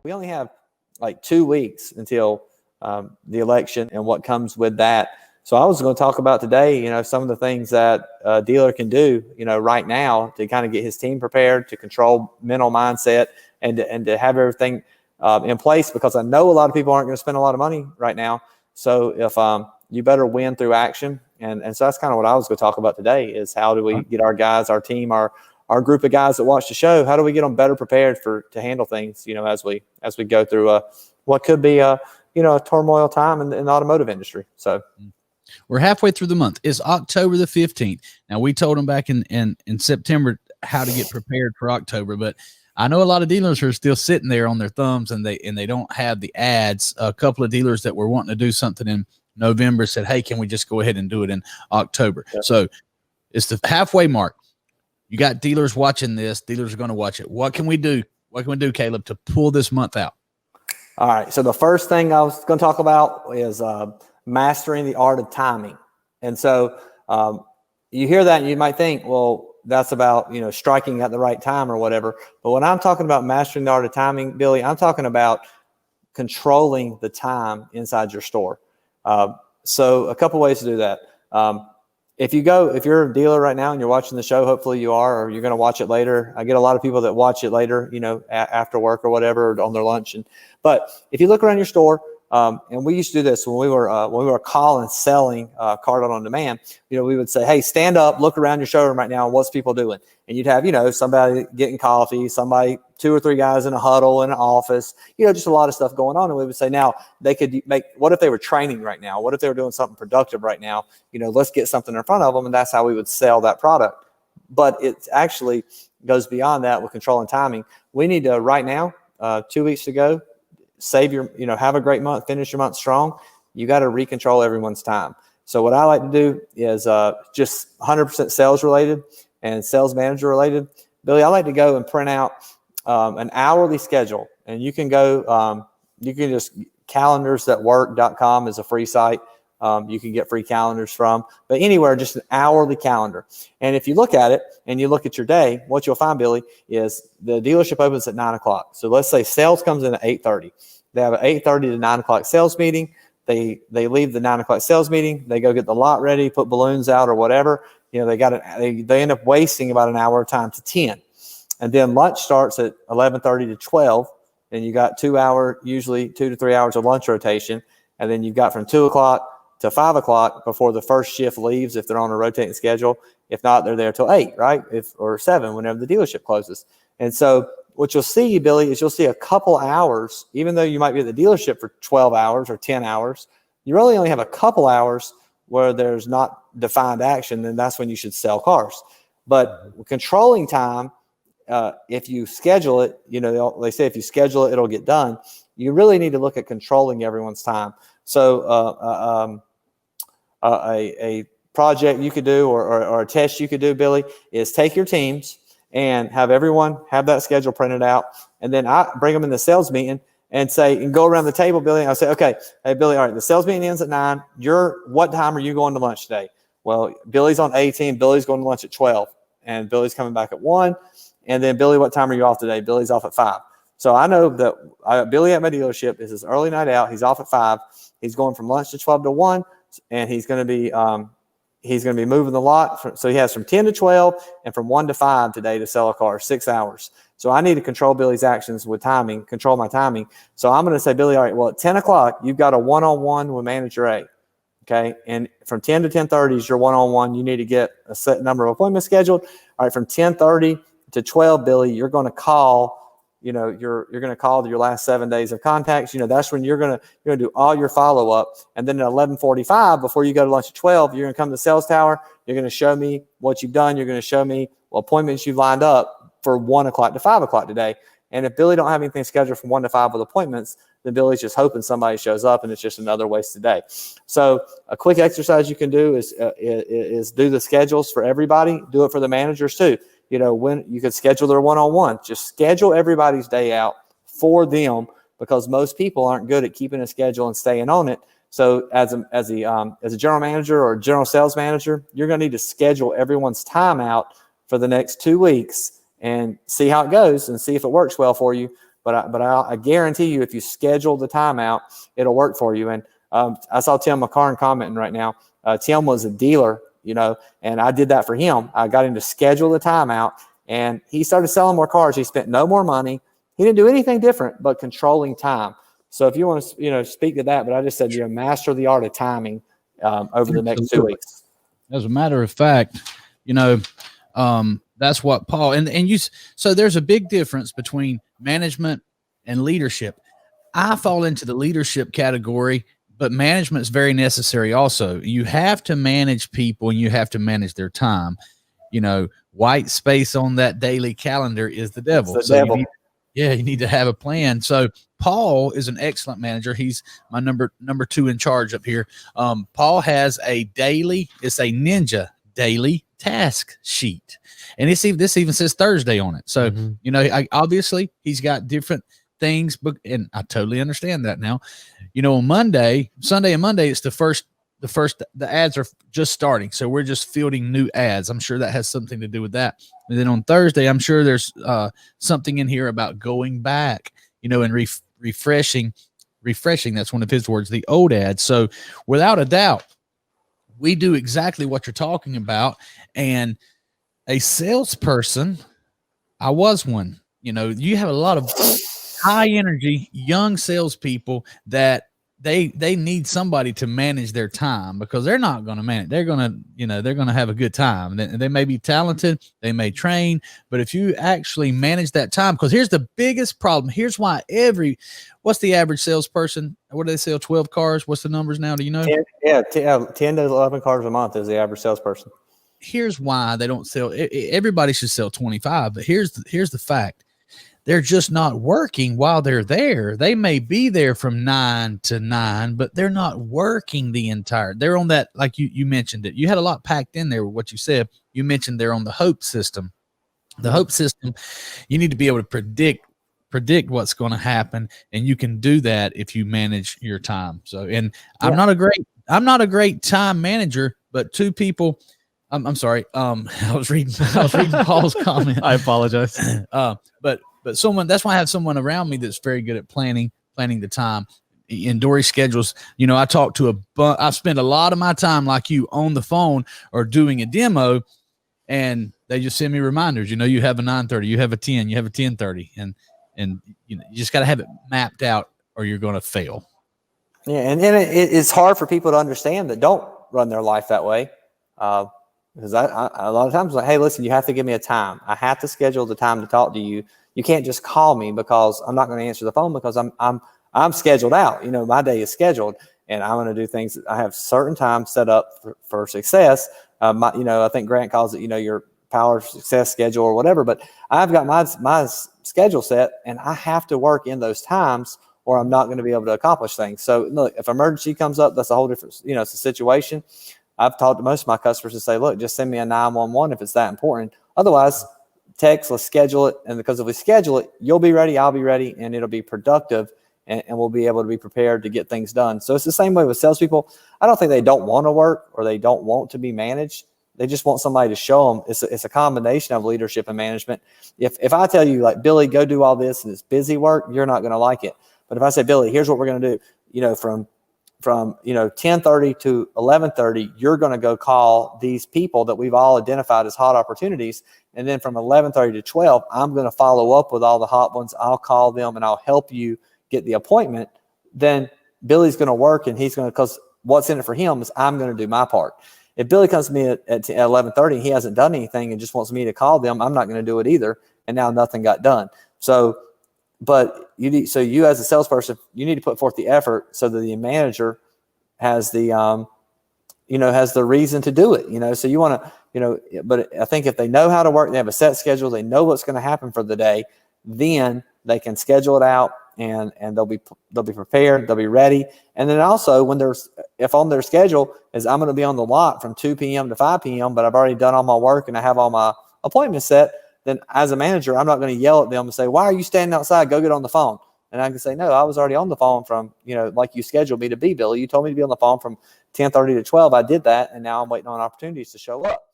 we only have like 2 weeks until the election and what comes with that. So I was going to talk about today, some of the things that a dealer can do, right now to kind of get his team prepared, to control mental mindset, and to have everything in place, because I know a lot of people aren't going to spend a lot of money right now. So if you better win through action. And so that's kind of what I was going to talk about today, is how do we get our guys, our team, our group of guys that watch the show, how do we get them better prepared to handle things, as we go through what could be a turmoil time in the automotive industry. So we're halfway through the month. It's October the 15th. Now, we told them back in September how to get prepared for October, but I know a lot of dealers are still sitting there on their thumbs, and they don't have the ads. A couple of dealers that were wanting to do something in November said, hey, can we just go ahead and do it in October? Yep. So it's the halfway mark. You got dealers watching this. Dealers are going to watch it. What can we do? What can we do, Caleb, to pull this month out? All right. So the first thing I was going to talk about is mastering the art of timing. And so you hear that and you might think, well, that's about, striking at the right time or whatever. But when I'm talking about mastering the art of timing, Billy, I'm talking about controlling the time inside your store. So a couple ways to do that. If you're a dealer right now and you're watching the show, hopefully you are, or you're going to watch it later. I get a lot of people that watch it later, after work or whatever, or on their lunch. But if you look around your store, and we used to do this when we were calling, selling Card on Demand, we would say, hey, stand up, look around your showroom right now, and what's people doing? And you'd have, somebody getting coffee, somebody, 2 or 3 guys in a huddle in an office, just a lot of stuff going on. And we would say, now they could what if they were training right now? What if they were doing something productive right now? Let's get something in front of them. And that's how we would sell that product. But it actually goes beyond that with controlling timing. We need to, right now, 2 weeks to go, save have a great month, finish your month strong. You got to recontrol everyone's time. So what I like to do is just 100% sales related and sales manager related. Billy, I like to go and print out an hourly schedule, and you can go, you can just calendarsthatwork.com is a free site. You can get free calendars from, but anywhere, just an hourly calendar. And if you look at it and you look at your day, what you'll find, Billy, is the dealership opens at 9 o'clock. So let's say sales comes in at 8:30. They have an 8:30 to 9 o'clock sales meeting. They leave the 9 o'clock sales meeting. They go get the lot ready, put balloons out or whatever. They end up wasting about an hour of time to 10. And then lunch starts at 11:30 to 12. And you got 2 hour, usually 2 to 3 hours of lunch rotation. And then you've got from 2 o'clock to 5 o'clock before the first shift leaves, if they're on a rotating schedule. If not, they're there till 8, right? Or 7, whenever the dealership closes. And so what you'll see, Billy, is you'll see a couple hours, even though you might be at the dealership for 12 hours or 10 hours, you really only have a couple hours where there's not defined action, and that's when you should sell cars. But controlling time, if you schedule it, they say if you schedule it, it'll get done. You really need to look at controlling everyone's time. So a project you could do or a test you could do, Billy, is take your teams and have everyone have that schedule printed out. And then I bring them in the sales meeting and go around the table, Billy. And I'll say, okay, hey, Billy, all right, the sales meeting ends at 9. What time are you going to lunch today? Well, Billy's on 18. Billy's going to lunch at 12. And Billy's coming back at 1. And then, Billy, what time are you off today? Billy's off at 5. So I know that Billy at my dealership is his early night out. He's off at 5. He's going from lunch to 12 to 1, and he's going to be moving the lot. So he has from 10 to 12 and from 1 to 5 today to sell a car, 6 hours. So I need to control Billy's actions with timing, control my timing. So I'm going to say, Billy, all right, well, at 10 o'clock, you've got a one-on-one with manager A. Okay. And from 10 to 10:30 is your one-on-one. You need to get a set number of appointments scheduled. All right. From 10:30 to 12, Billy, you're going to call, you're going to call your last 7 days of contacts. That's when you're going to do all your follow-up. And then at 11:45, before you go to lunch at 12, you're going to come to the sales tower. You're going to show me what you've done. You're going to show me appointments you've lined up for 1 o'clock to 5 o'clock today. And if Billy don't have anything scheduled from 1 to 5 with appointments, then Billy's just hoping somebody shows up, and it's just another wasted day. So a quick exercise you can do is do the schedules for everybody. Do it for the managers too. When you could schedule their one-on-one, just schedule everybody's day out for them, because most people aren't good at keeping a schedule and staying on it. So as a general manager or general sales manager, you're going to need to schedule everyone's time out for the next 2 weeks and see how it goes and see if it works well for you. but I guarantee you, if you schedule the timeout, it'll work for you. And I saw Tim McCarn commenting right now. Tim was a dealer, and I did that for him. I got him to schedule the timeout, and he started selling more cars. He spent no more money. He didn't do anything different but controlling time. So if you want to, speak to that, but I just said, master the art of timing over the next 2 weeks. As a matter of fact, that's what Paul so there's a big difference between management and leadership. I fall into the leadership category, but management is very necessary also. You have to manage people and you have to manage their time. White space on that daily calendar is the devil. Devil. You need to have a plan. So Paul is an excellent manager. He's my number 2 in charge up here. Paul has it's a ninja daily task sheet. And this even says Thursday on it. So, obviously he's got different things, and I totally understand that now. On Sunday and Monday, it's the ads are just starting. So we're just fielding new ads. I'm sure that has something to do with that. And then on Thursday, I'm sure there's something in here about going back, and refreshing. That's one of his words, the old ads. So without a doubt, we do exactly what you're talking about. And a salesperson, I was one, you have a lot of high energy, young salespeople that they need somebody to manage their time, because they're not going to manage. They're going to have a good time. They may be talented. They may train, but if you actually manage that time, because here's the biggest problem. Here's why what's the average salesperson? What do they sell? 12 cars. What's the numbers now? Do you know? 10 to 11 cars a month is the average salesperson. Here's why they don't sell. Everybody should sell 25, but here's the fact. They're just not working while they're there. They may be there from 9 to 9, but they're not working they're on that, like you mentioned it. You had a lot packed in there with what you said. You mentioned they're on the hope system. The hope system, you need to be able to predict what's going to happen, and you can do that if you manage your time. So, and yeah. I'm not a great time manager, but two people, I'm sorry. I was reading Paul's comment. I apologize. But someone, that's why I have someone around me that's very good at planning the time. In Dory's schedules, I talk to I spend a lot of my time, like you, on the phone or doing a demo, and they just send me reminders. You have a 9:30, you have a 10, you have a 10:30, and you just got to have it mapped out, or you're going to fail. Yeah, and it's hard for people to understand that don't run their life that way. Because I a lot of times, like, hey, listen, you have to give me a time. I have to schedule the time to talk to you. You can't just call me, because I'm not going to answer the phone, because I'm scheduled out. My day is scheduled, and I'm going to do things. I have certain times set up for success. I think Grant calls it, your power success schedule or whatever. But I've got my schedule set, and I have to work in those times, or I'm not going to be able to accomplish things. So look, if emergency comes up, that's a whole different, it's a situation. I've talked to most of my customers and say, look, just send me a 911 if it's that important. Otherwise, text, let's schedule it. And because if we schedule it, you'll be ready, I'll be ready, and it'll be productive, and we'll be able to be prepared to get things done. So it's the same way with salespeople. I don't think they don't want to work or they don't want to be managed. They just want somebody to show them. It's a combination of leadership and management. If I tell you, like, Billy, go do all this, and it's busy work, you're not going to like it. But if I say, Billy, here's what we're going to do, from 10:30 to 11:30, you're going to go call these people that we've all identified as hot opportunities. And then from 11:30 to 12, I'm going to follow up with all the hot ones. I'll call them and I'll help you get the appointment. Then Billy's going to work, and he's going to, because what's in it for him is I'm going to do my part. If Billy comes to me at 11:30 and he hasn't done anything and just wants me to call them, I'm not going to do it either. And now nothing got done. So you as a salesperson, you need to put forth the effort so that the manager has the has the reason to do it. So you want to, but I think if they know how to work, they have a set schedule, they know what's going to happen for the day, then they can schedule it out, and they'll be prepared, they'll be ready. And then also, if on their schedule is I'm going to be on the lot from 2 p.m. to 5 p.m., but I've already done all my work and I have all my appointments set, then as a manager, I'm not going to yell at them and say, why are you standing outside? Go get on the phone. And I can say, no, I was already on the phone from, like you scheduled me to be, Billy. You told me to be on the phone from 10:30 to 12. I did that, and now I'm waiting on opportunities to show up.